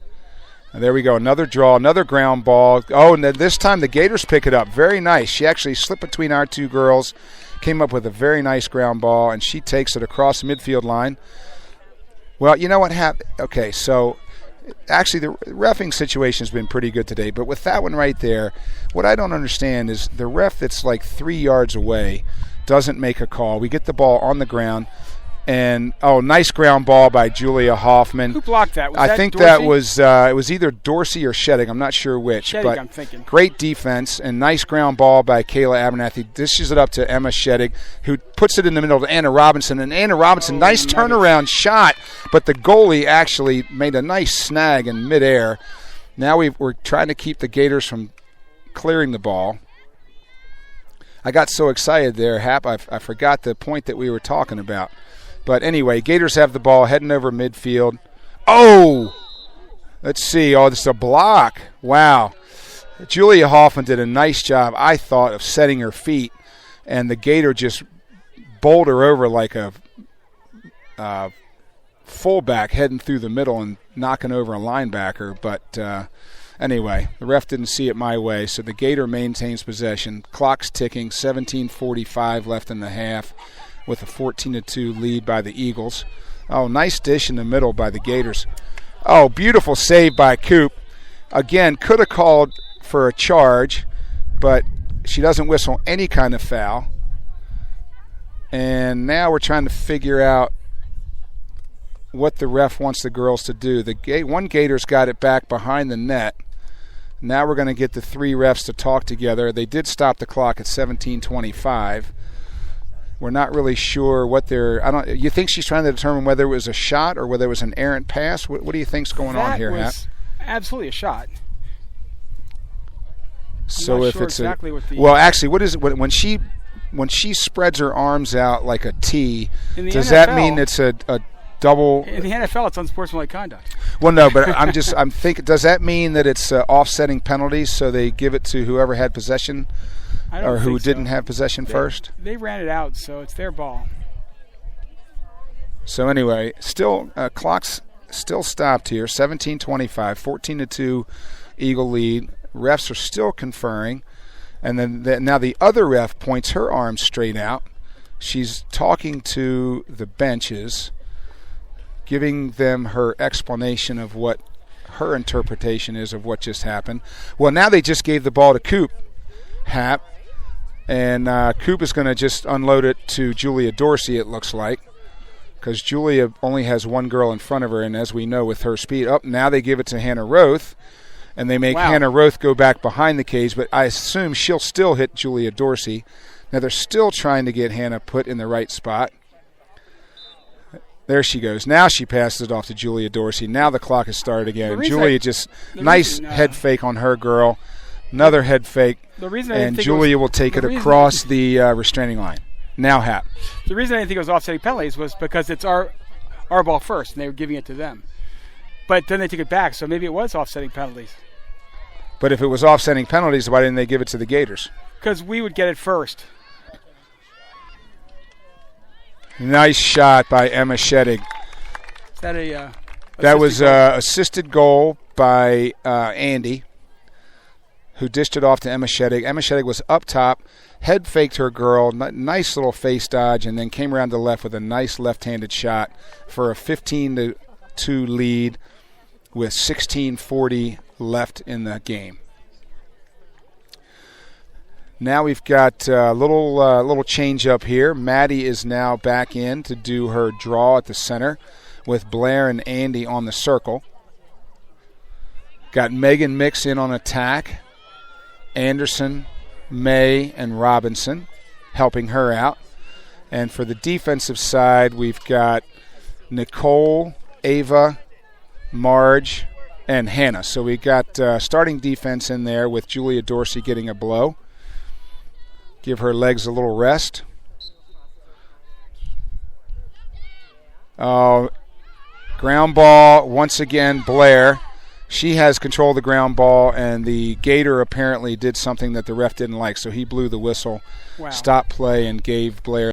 there we go. Another draw, another ground ball. Oh, and then this time the Gators pick it up. Very nice. She actually slipped between our two girls, came up with a very nice ground ball, and she takes it across the midfield line. Well, you know what happened? Okay, so actually the reffing situation has been pretty good today, but with that one right there, what I don't understand is the ref that's like 3 yards away doesn't make a call. We get the ball on the ground. And, nice ground ball by Julia Hoffman. Who blocked that? Was I that think Dorsey? that was it was either Dorsey or Sheddick. I'm not sure which. Sheddick, but I'm thinking. Great defense and nice ground ball by Kayla Abernathy. Dishes it up to Emma Sheddick, who puts it in the middle to Anna Robinson. And Anna Robinson, nice turnaround shot, but the goalie actually made a nice snag in midair. Now we're trying to keep the Gators from clearing the ball. I got so excited there, Hap, I forgot the point that we were talking about. But anyway, Gators have the ball heading over midfield. Oh! Let's see. Oh, this is a block. Wow. Julia Hoffman did a nice job, I thought, of setting her feet. And the Gator just bowled her over like a fullback heading through the middle and knocking over a linebacker. But anyway, the ref didn't see it my way. So the Gator maintains possession. Clock's ticking. 17:45 left in the half, with a 14-2 lead by the Eagles. Oh, nice dish in the middle by the Gators. Oh, beautiful save by Coop. Again, could have called for a charge, but she doesn't whistle any kind of foul. And now we're trying to figure out what the ref wants the girls to do. One Gator's got it back behind the net. Now we're going to get the three refs to talk together. They did stop the clock at 17:25. We're not really sure what they're. You think she's trying to determine whether it was a shot or whether it was an errant pass? What do you think's going on here, Hap? Absolutely a shot. So if it's exactly actually, what is it when she spreads her arms out like a T? Does NFL, that mean it's a double? In the NFL, it's unsportsmanlike conduct. Well, no, but I'm thinking. Does that mean that it's offsetting penalties? So they give it to whoever had possession? Or who didn't have possession first? They ran it out, so it's their ball. So anyway, still clock's still stopped here. 17:25, 14-2 Eagle lead. Refs are still conferring. And then now the other ref points her arm straight out. She's talking to the benches, giving them her explanation of what her interpretation is of what just happened. Well, now they just gave the ball to Coop, Hap. And Coop is going to just unload it to Julia Dorsey, it looks like, because Julia only has one girl in front of her, and as we know with her speed, now they give it to Hannah Roth, and they make Hannah Roth go back behind the cage, but I assume she'll still hit Julia Dorsey. Now they're still trying to get Hannah put in the right spot. There she goes. Now she passes it off to Julia Dorsey. Now the clock has started again. And Julia head fake on her girl. Another head fake, and Julia will take it across the restraining line. Now, Hap. The reason I didn't think it was offsetting penalties was because it's our ball first, and they were giving it to them. But then they took it back, so maybe it was offsetting penalties. But if it was offsetting penalties, why didn't they give it to the Gators? Because we would get it first. Nice shot by Emma Sheddick. Is that that was an assisted goal by Andy, who dished it off to Emma Sheddick. Emma Sheddick was up top, head faked her girl, nice little face dodge, and then came around the left with a nice left-handed shot for a 15-2 lead with 16:40 left in the game. Now we've got a little change up here. Maddie is now back in to do her draw at the center with Blair and Andy on the circle. Got Megan Mix in on attack. Anderson, May, and Robinson helping her out. And for the defensive side, we've got Nicole, Ava, Marge, and Hannah. So we got starting defense in there with Julia Dorsey getting a blow. Give her legs a little rest. Ground ball, once again, Blair. She has control of the ground ball, and the Gator apparently did something that the ref didn't like, so he blew the whistle, stopped play, and gave Blair.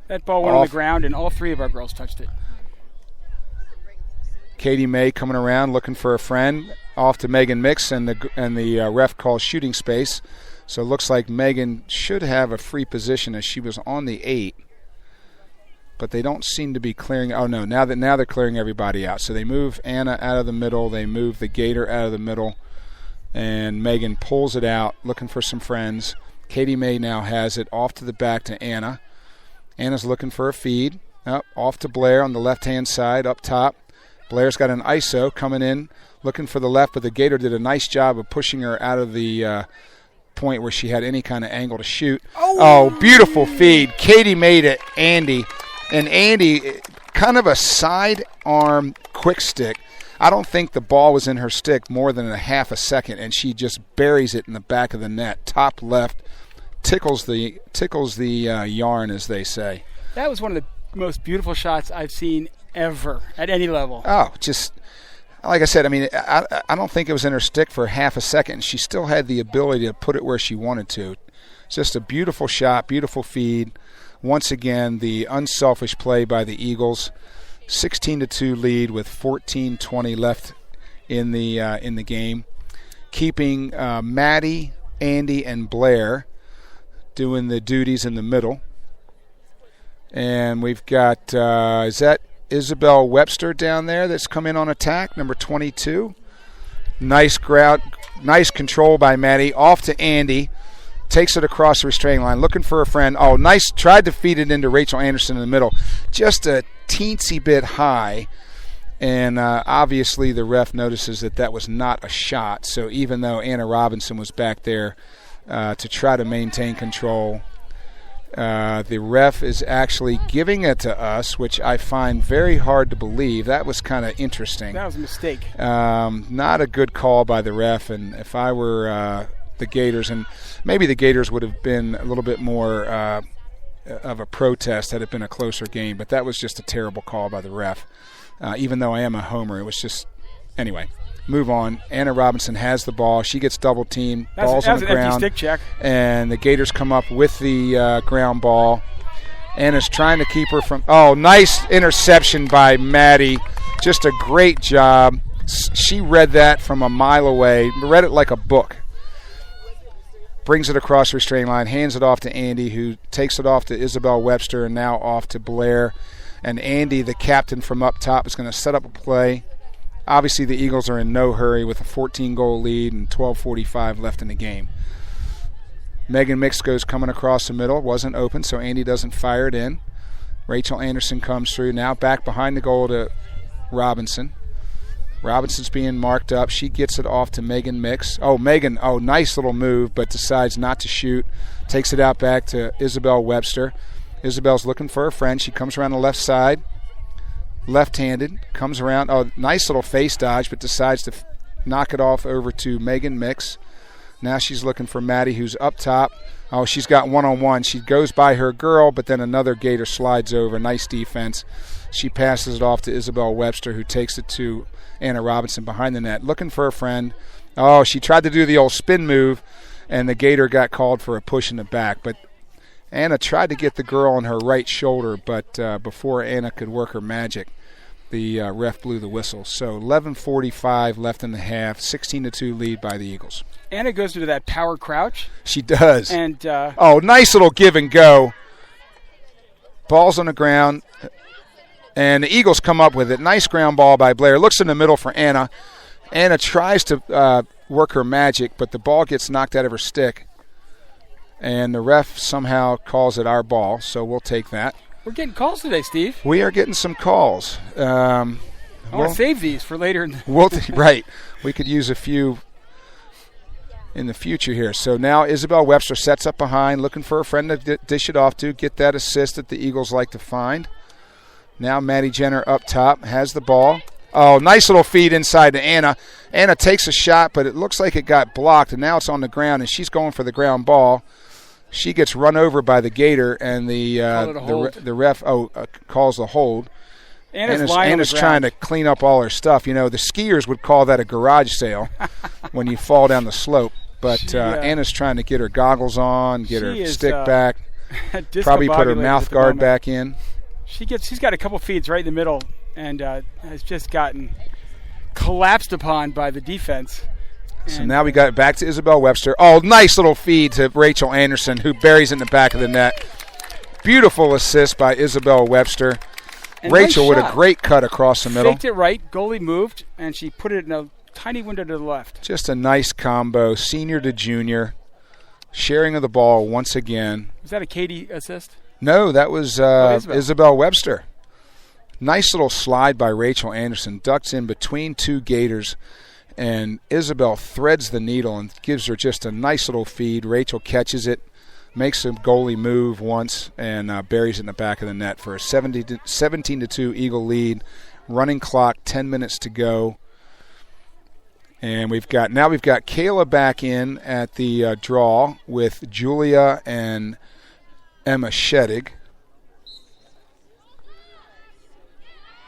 That ball went on the ground, and all 3 of our girls touched it. Katie May coming around looking for a friend, off to Megan Mix, and the ref calls shooting space. So it looks like Megan should have a free position as she was on the 8. But they don't seem to be clearing. Oh, no, now they're clearing everybody out. So they move Anna out of the middle. They move the Gator out of the middle. And Megan pulls it out, looking for some friends. Katie May now has it off to the back to Anna. Anna's looking for a feed. Off to Blair on the left-hand side, up top. Blair's got an ISO coming in, looking for the left, but the Gator did a nice job of pushing her out of the point where she had any kind of angle to shoot. Oh, beautiful feed. Katie made it, Andy. And Andy, kind of a side arm quick stick. I don't think the ball was in her stick more than a half a second, and she just buries it in the back of the net, top left, tickles the yarn, as they say. That was one of the most beautiful shots I've seen ever at any level. Oh, just like I said, I mean, I don't think it was in her stick for half a second. She still had the ability to put it where she wanted to. Just a beautiful shot, beautiful feed. Once again, the unselfish play by the Eagles. 16-2 lead with 14:20 left in the game. Keeping Maddie, Andy, and Blair doing the duties in the middle. And we've got, is that Isabel Webster down there that's come in on attack, number 22. Nice control by Maddie. Off to Andy. Takes it across the restraining line, looking for a friend. Oh, nice. Tried to feed it into Rachel Anderson in the middle. Just a teensy bit high. And obviously the ref notices that was not a shot. So even though Anna Robinson was back there to try to maintain control, the ref is actually giving it to us, which I find very hard to believe. That was kind of interesting. That was a mistake. Not a good call by the ref. And if I were the Gators, and maybe the Gators would have been a little bit more of a protest had it been a closer game, but that was just a terrible call by the ref. Even though I am a homer, it was just – anyway, move on. Anna Robinson has the ball. She gets double-teamed. Ball's on the ground. Empty stick check. And the Gators come up with the ground ball. Anna's trying to keep her from – oh, nice interception by Maddie. Just a great job. She read that from a mile away, read it like a book. Brings it across the restraining line, hands it off to Andy, who takes it off to Isabel Webster, and now off to Blair. And Andy, the captain from up top, is going to set up a play. Obviously, the Eagles are in no hurry with a 14-goal lead and 12:45 left in the game. Megan Mix goes coming across the middle. Wasn't open, so Andy doesn't fire it in. Rachel Anderson comes through. Now back behind the goal to Robinson. Robinson's being marked up. She gets it off to Megan Mix. Oh, Megan, nice little move, but decides not to shoot. Takes it out back to Isabel Webster. Isabel's looking for a friend. She comes around the left side. Left-handed. Comes around. Oh, nice little face dodge, but decides to knock it off over to Megan Mix. Now she's looking for Maddie, who's up top. Oh, she's got one-on-one. She goes by her girl, but then another Gator slides over. Nice defense. She passes it off to Isabel Webster, who takes it to Anna Robinson behind the net, looking for a friend. Oh, she tried to do the old spin move, and the Gator got called for a push in the back. But Anna tried to get the girl on her right shoulder, but before Anna could work her magic, the ref blew the whistle. So 11:45 left in the half, 16-2 lead by the Eagles. Anna goes into that power crouch. She does. And nice little give and go. Ball's on the ground. And the Eagles come up with it. Nice ground ball by Blair. Looks in the middle for Anna. Anna tries to work her magic, but the ball gets knocked out of her stick. And the ref somehow calls it our ball, so we'll take that. We're getting calls today, Steve. We are getting some calls. I want to save these for later. Right. We could use a few in the future here. So now Isabel Webster sets up behind, looking for a friend to dish it off to, get that assist that the Eagles like to find. Now Maddie Jenner up top, has the ball. Oh, nice little feed inside to Anna. Anna takes a shot, but it looks like it got blocked, and now it's on the ground, and she's going for the ground ball. She gets run over by the Gator, and the ref calls the hold. Anna's trying to clean up all her stuff. You know, the skiers would call that a garage sale when you fall down the slope. But Anna's trying to get her goggles on, get her stick back, probably put her mouth guard back in. She's got a couple feeds right in the middle and has just gotten collapsed upon by the defense. So now we got it back to Isabel Webster. Oh, nice little feed to Rachel Anderson, who buries it in the back of the net. Beautiful assist by Isabel Webster. And Rachel nice with a great cut across the middle. Faked it right, goalie moved, and she put it in a tiny window to the left. Just a nice combo, senior to junior. Sharing of the ball once again. Was that a Katie assist? No, that was Isabel Webster. Nice little slide by Rachel Anderson. Ducks in between two Gators. And Isabel threads the needle and gives her just a nice little feed. Rachel catches it, makes a goalie move once, and buries it in the back of the net for a 17-2 Eagle lead. Running clock, 10 minutes to go. And we've got Kayla back in at the draw with Julia and Emma Shedig.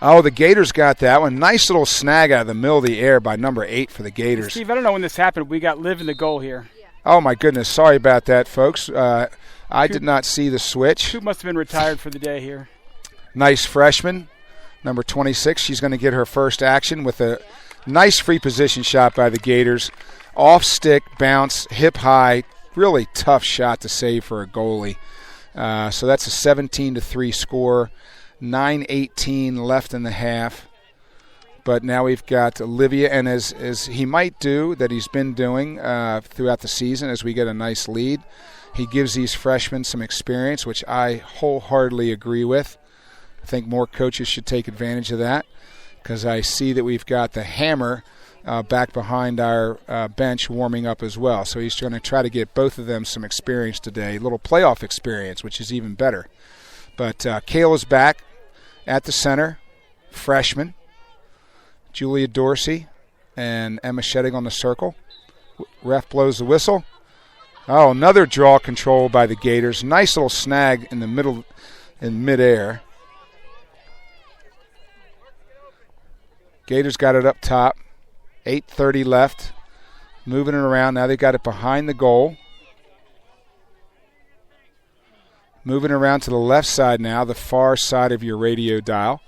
Oh, the Gators got that one. Nice little snag out of the middle of the air by number 8 for the Gators. Steve, I don't know when this happened. We got Liv in the goal here. Oh, my goodness. Sorry about that, folks. I did not see the switch. Coop must have been retired for the day here. Nice freshman, number 26. She's going to get her first action with a nice free position shot by the Gators. Off stick, bounce, hip high. Really tough shot to save for a goalie. So that's a 17-3 score. 9:18 left in the half. But now we've got Olivia, and as he might do, that he's been doing throughout the season as we get a nice lead, he gives these freshmen some experience, which I wholeheartedly agree with. I think more coaches should take advantage of that because I see that we've got the Hammer back behind our bench warming up as well. So he's going to try to get both of them some experience today, a little playoff experience, which is even better. But Kayla's back at the center, freshman. Julia Dorsey and Emma Shedig on the circle. Ref blows the whistle. Oh, another draw control by the Gators. Nice little snag in the middle, in midair. Gators got it up top. 8:30 left. Moving it around. Now they got it behind the goal. Moving around to the left side now, the far side of your radio dial.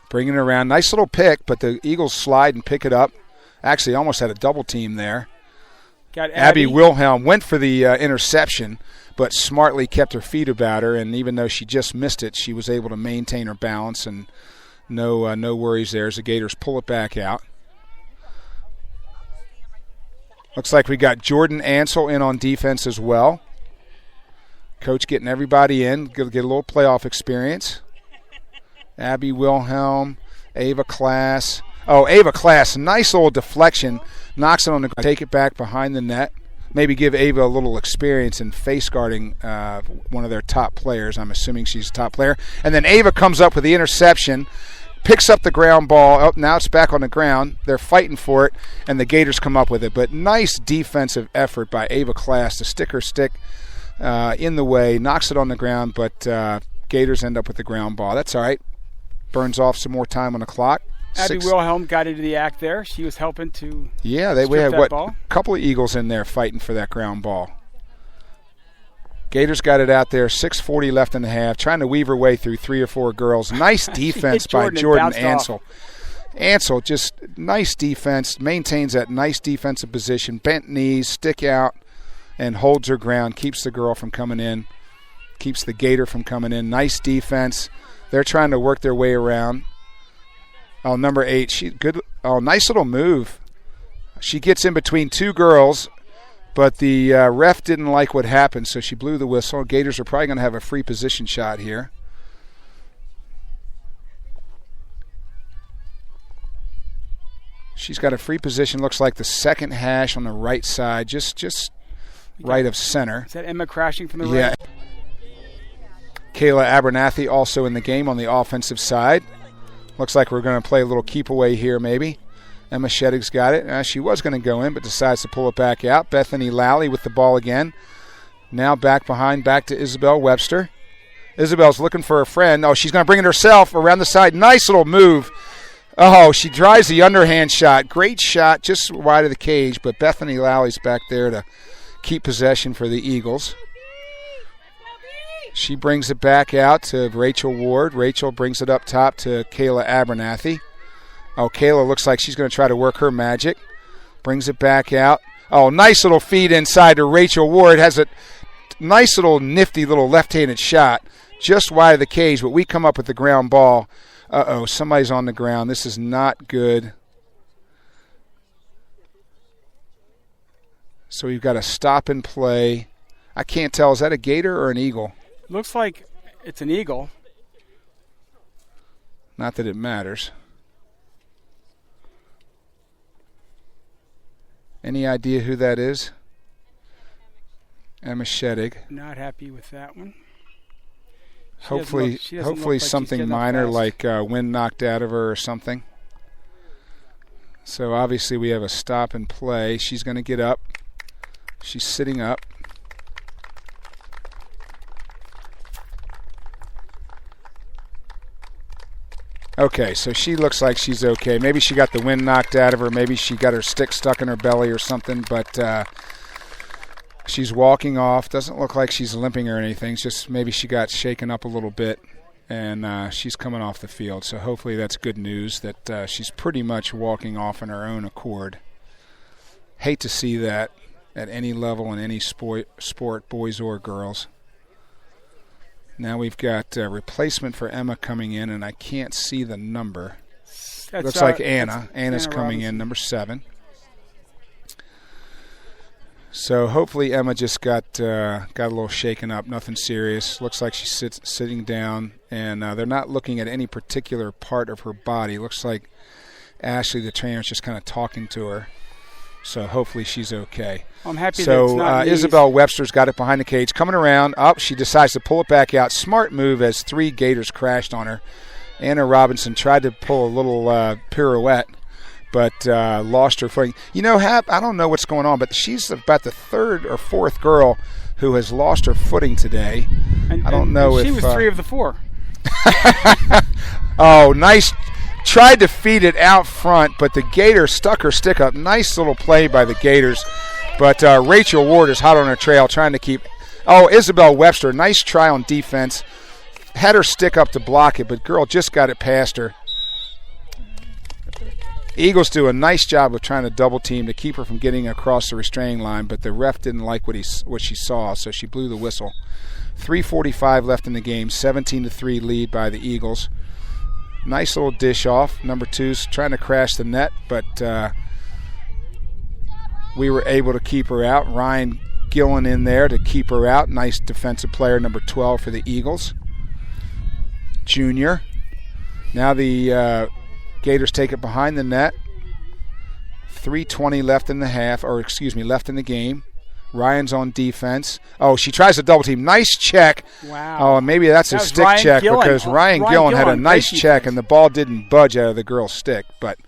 Bringing it around. Nice little pick, but the Eagles slide and pick it up. Actually, almost had a double team there. Got Abby Wilhelm went for the interception, but smartly kept her feet about her, and even though she just missed it, she was able to maintain her balance, and no worries there as the Gators pull it back out. Looks like we got Jordan Ansel in on defense as well. Coach getting everybody in, get a little playoff experience. Abby Wilhelm, Ava Class. Oh, Ava Class, nice little deflection. Knocks it on the ground, take it back behind the net. Maybe give Ava a little experience in face guarding one of their top players. I'm assuming she's a top player. And then Ava comes up with the interception, picks up the ground ball. Oh, now it's back on the ground. They're fighting for it, and the Gators come up with it. But nice defensive effort by Ava Class to stick her stick in the way, knocks it on the ground, but Gators end up with the ground ball. That's all right. Burns off some more time on the clock. Abby Wilhelm got into the act there. She was helping to we had a couple of Eagles in there fighting for that ground ball. Gators got it out there, 6:40 left in the half, trying to weave her way through 3 or 4 girls. Nice defense by Jordan Ansel. Ansel, just nice defense, maintains that nice defensive position, bent knees, stick out, and holds her ground, keeps the girl from coming in, keeps the Gator from coming in. Nice defense. They're trying to work their way around. Oh, number 8, nice little move. She gets in between 2 girls, but the ref didn't like what happened, so she blew the whistle. Gators are probably going to have a free position shot here. She's got a free position, looks like the second hash on the right side, just right of center. Is that Emma crashing from the right? Yeah. Kayla Abernathy also in the game on the offensive side. Looks like we're going to play a little keep away here maybe. Emma Shedig's got it. She was going to go in but decides to pull it back out. Bethany Lally with the ball again. Now back behind, back to Isabel Webster. Isabel's looking for a friend. Oh, she's going to bring it herself around the side. Nice little move. Oh, she tries the underhand shot. Great shot, just wide of the cage, but Bethany Lowry's back there to keep possession for the Eagles. She brings it back out to Rachel Ward. Rachel brings it up top to Kayla Abernathy. Oh, Kayla looks like she's going to try to work her magic. Brings it back out. Oh, nice little feed inside to Rachel Ward. Has a nice little nifty little left-handed shot just wide of the cage, but we come up with the ground ball. Uh-oh, somebody's on the ground. This is not good. So we've got a stop and play. I can't tell. Is that a Gator or an Eagle? Looks like it's an Eagle. Not that it matters. Any idea who that is? Emma Shedig. Not happy with that one. Hopefully like something minor like wind knocked out of her or something. So obviously we have a stop and play. She's going to get up. She's sitting up. Okay, so she looks like she's okay. Maybe she got the wind knocked out of her. Maybe she got her stick stuck in her belly or something, but she's walking off. Doesn't look like she's limping or anything. It's just maybe she got shaken up a little bit, and she's coming off the field. So hopefully that's good news that she's pretty much walking off on her own accord. Hate to see that at any level in any sport, boys or girls. Now we've got a replacement for Emma coming in, and I can't see the number. Looks like Anna. Anna's coming in, number 7. So hopefully Emma just got a little shaken up, nothing serious. Looks like she's sitting down, and they're not looking at any particular part of her body. Looks like Ashley, the trainer, is just kind of talking to her. So hopefully she's okay. I'm happy that it's not Isabel Webster's got it behind the cage. Coming around. Up, she decides to pull it back out. Smart move as 3 Gators crashed on her. Anna Robinson tried to pull a little pirouette, but lost her footing. You know, Hap, I don't know what's going on, but she's about the 3rd or 4th girl who has lost her footing today. I don't know if... She was 3 of the 4. Oh, nice. Tried to feed it out front, but the Gator stuck her stick up. Nice little play by the Gators. But Rachel Ward is hot on her trail trying to keep... Oh, Isabel Webster, nice try on defense. Had her stick up to block it, but girl just got it past her. Eagles do a nice job of trying to double team to keep her from getting across the restraining line, but the ref didn't like what she saw, so she blew the whistle. 3:45 left in the game, 17-3 lead by the Eagles. Nice little dish off. Number 2's trying to crash the net, but we were able to keep her out. Ryan Gillen in there to keep her out. Nice defensive player, number 12 for the Eagles. Junior. Now the Gators take it behind the net. 3:20 left in the game. Ryan's on defense. Oh, she tries to double team. Nice check. Wow. Oh, maybe that's a stick Ryan check Gillen. because Ryan Gillen had a nice check and the ball didn't budge out of the girl's stick, but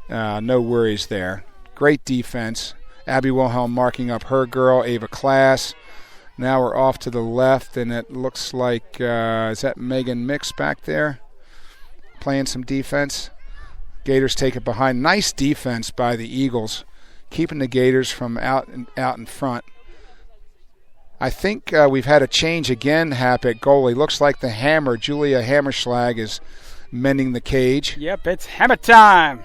no worries there. Great defense. Abby Wilhelm marking up her girl, Ava Class. Now we're off to the left, and it looks like, is that Megan Mix back there playing some defense? Gators take it behind. Nice defense by the Eagles, keeping the Gators from out in front. I think we've had a change again, Hap, at goalie. Looks like the Hammer, Julia Hammerschlag, is mending the cage. Yep, it's hammer time.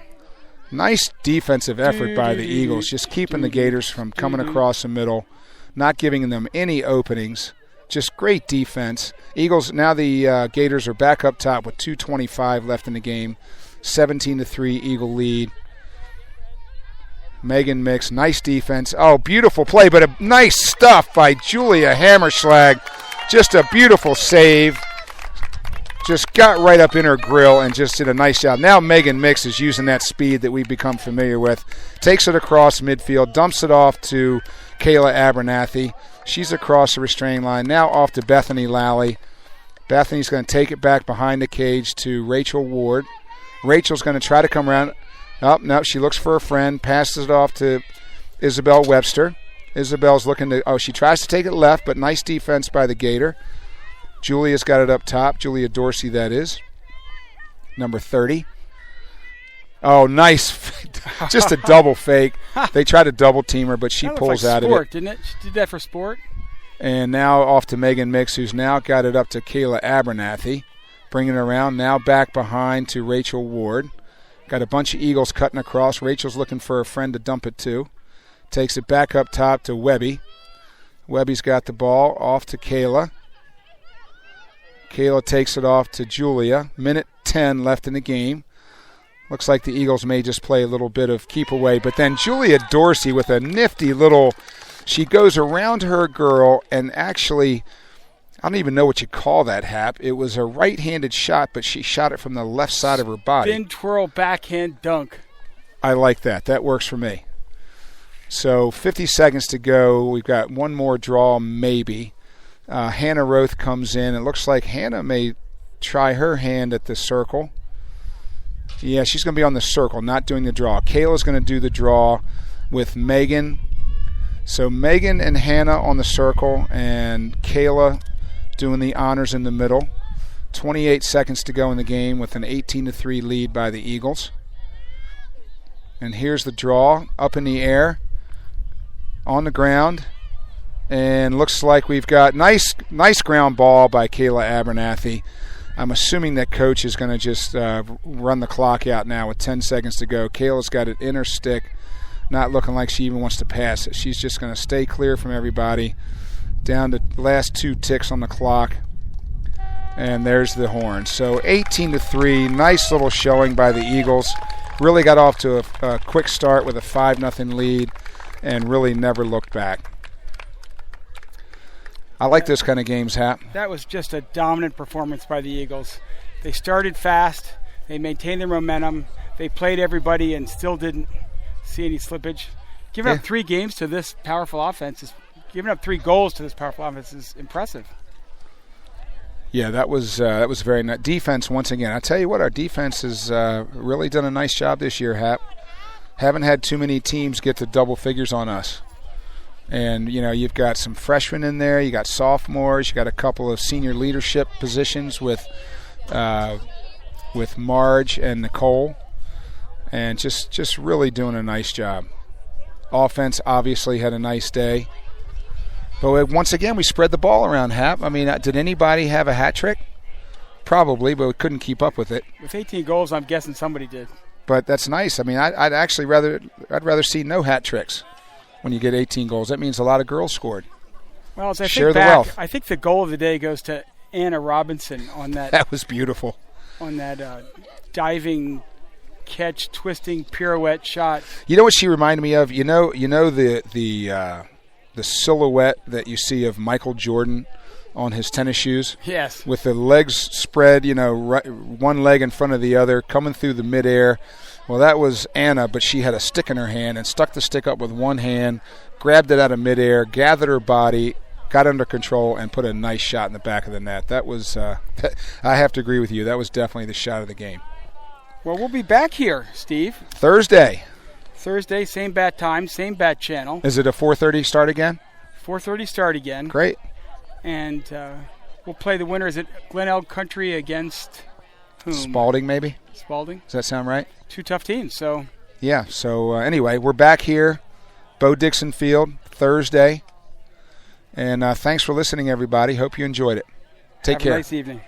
Nice defensive effort by the Eagles, just keeping the Gators from coming across the middle, not giving them any openings. Just great defense. Eagles, now the Gators are back up top with 2:25 left in the game. 17-3 Eagle lead. Megan Mix, nice defense. Oh, beautiful play, but a nice stuff by Julia Hammerschlag. Just a beautiful save. Just got right up in her grill and just did a nice job. Now Megan Mix is using that speed that we've become familiar with. Takes it across midfield, dumps it off to Kayla Abernathy. She's across the restraining line. Now off to Bethany Lally. Bethany's going to take it back behind the cage to Rachel Ward. Rachel's going to try to come around. Oh, no, she looks for a friend, passes it off to Isabel Webster. Isabel's looking to, she tries to take it left, but nice defense by the Gator. Julia's got it up top. Julia Dorsey, that is. Number 30. Oh, nice. Just a double fake. They tried to double team her, but she That pulls looked like out sport, of it. didn't it? She did that for sport. And now off to Megan Mix, who's now got it up to Kayla Abernathy. Bringing it around. Now back behind to Rachel Ward. Got a bunch of Eagles cutting across. Rachel's looking for a friend to dump it to. Takes it back up top to Webby. Webby's got the ball. Off to Kayla. Kayla takes it off to Julia. Minute 10 left in the game. Looks like the Eagles may just play a little bit of keep away. But then Julia Dorsey with a nifty little, she goes around her girl and actually, I don't even know what you call that, Hap. It was a right-handed shot, but she shot it from the left side of her body. Spin, twirl, backhand, dunk. I like that. That works for me. So 50 seconds to go. We've got one more draw, maybe. Hannah Roth comes in. It looks like Hannah may try her hand at the circle. Yeah, she's going to be on the circle, not doing the draw. Kayla's going to do the draw with Megan. So Megan and Hannah on the circle, and Kayla doing the honors in the middle. 28 seconds to go in the game with an 18-3 lead by the Eagles. And here's the draw, up in the air, on the ground. And looks like we've got nice ground ball by Kayla Abernathy. I'm assuming that coach is going to just run the clock out now with 10 seconds to go. Kayla's got it in her stick, not looking like she even wants to pass it. She's just going to stay clear from everybody. Down to last 2 ticks on the clock. And there's the horn. So 18-3, nice little showing by the Eagles. Really got off to a quick start with a 5-0 lead and really never looked back. I like those kind of games, Hap. That was just a dominant performance by the Eagles. They started fast. They maintained their momentum. They played everybody and still didn't see any slippage. Giving up 3 games to this powerful offense giving up 3 goals to this powerful offense is impressive. Yeah, that was very nice. Defense, once again. I tell you what, our defense has really done a nice job this year, Hap. Haven't had too many teams get to double figures on us. And, you've got some freshmen in there. You got sophomores. You got a couple of senior leadership positions with Marge and Nicole. And just really doing a nice job. Offense obviously had a nice day. But once again, we spread the ball around, Hap. I mean, did anybody have a hat trick? Probably, but we couldn't keep up with it. With 18 goals, I'm guessing somebody did. But that's nice. I mean, I'd actually rather see no hat tricks. When you get 18 goals, that means a lot of girls scored. Well, as I Share think the back, wealth. I think the goal of the day goes to Anna Robinson on that. That was beautiful. On that diving, catch, twisting, pirouette shot. You know what she reminded me of? The silhouette that you see of Michael Jordan on his tennis shoes. Yes. With the legs spread, one leg in front of the other, coming through the midair. Well, that was Anna, but she had a stick in her hand and stuck the stick up with one hand, grabbed it out of midair, gathered her body, got under control, and put a nice shot in the back of the net. That was, I have to agree with you, that was definitely the shot of the game. Well, we'll be back here, Steve. Thursday, same bat time, same bat channel. Is it a 4:30 start again? 4:30 start again. Great. And we'll play the winners at Glenelg Country against whom? Spalding, maybe? Spalding. Does that sound right? 2 tough teams, so. Yeah, so anyway, we're back here, Bo Dixon Field, Thursday. And thanks for listening, everybody. Hope you enjoyed it. Take care. Have a nice evening.